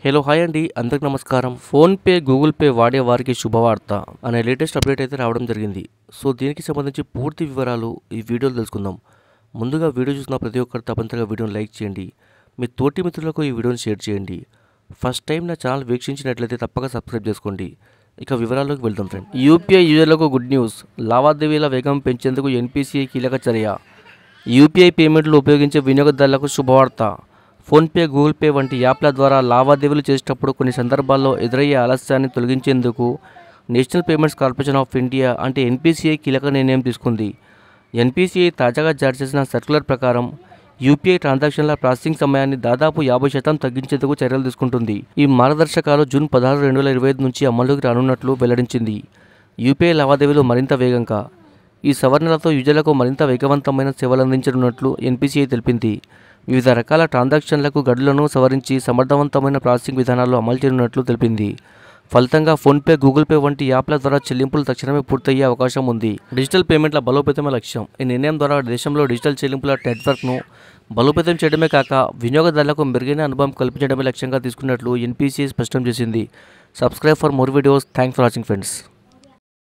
Hello hi అండి, అందరికి నమస్కారం. ఫోన్పే, గూగుల్ పే వాడే వారికి శుభవార్త అనే లేటెస్ట్ అప్డేట్ అయితే రావడం జరిగింది. సో దీనికి సంబంధించి పూర్తి వివరాలు ఈ వీడియోలో తెలుసుకుందాం. ముందుగా వీడియో చూసిన ప్రతి ఒక్కరు తప్పనిసరిగా వీడియోని లైక్ చేయండి. మీ తోటి మిత్రులకు ఈ వీడియోని షేర్ చేయండి. ఫస్ట్ టైం నా ఛానల్ వీక్షించినట్లయితే తప్పక సబ్స్క్రైబ్ చేసుకోండి. ఇక వివరాల్లోకి వెళ్దాం ఫ్రెండ్. యూపీఐ యూజర్లకు గుడ్ న్యూస్. లావాదేవీల వేగం పెంచేందుకు ఎన్పీసీఐ కీలక చర్య. యూపీఐ పేమెంట్లు ఉపయోగించే వినియోగదారులకు శుభవార్త. ఫోన్పే, గూగుల్ పే వంటి యాప్ల ద్వారా లావాదేవీలు చేసేటప్పుడు కొన్ని సందర్భాల్లో ఎదురయ్యే ఆలస్యాన్ని తొలగించేందుకు national payments corporation of India అంటే ఎన్పీసీఐ కీలక నిర్ణయం తీసుకుంది. ఎన్పీసీఐ తాజాగా జారీ చేసిన సర్క్యులర్ ప్రకారం యూపీఐ ట్రాన్సాక్షన్ల ప్రాసెసింగ్ సమయాన్ని దాదాపు 50% తగ్గించేందుకు చర్యలు తీసుకుంటుంది. ఈ మార్గదర్శకాలు జూన్ 16, 2025 నుంచి అమలులోకి రానున్నట్లు వెల్లడించింది. యూపీఐ లావాదేవీలు మరింత వేగంగా. ఈ సవరణలతో యూజర్లకు మరింత వేగవంతమైన సేవలు అందించనున్నట్లు ఎన్పీసీఐ తెలిపింది. వివిధ రకాల ట్రాన్సాక్షన్లకు గడులను సవరించి సమర్థవంతమైన ప్రాసెసింగ్ విధానాలు అమలు చేయనున్నట్లు తెలిపింది. ఫలితంగా ఫోన్పే, గూగుల్ పే వంటి యాప్ల ద్వారా చెల్లింపులు తక్షణమే పూర్తయ్యే అవకాశం ఉంది. డిజిటల్ పేమెంట్ల బలోపేతమే లక్ష్యం. ఈ నిర్ణయం ద్వారా దేశంలో డిజిటల్ చెల్లింపుల నెట్వర్క్ను బలోపేతం చేయడమే కాక వినియోగదారులకు మెరుగైన అనుభవం కల్పించడమే లక్ష్యంగా తీసుకున్నట్లు ఎన్పీసీఐ స్పష్టం చేసింది. Subscribe for more videos. Thanks for watching friends.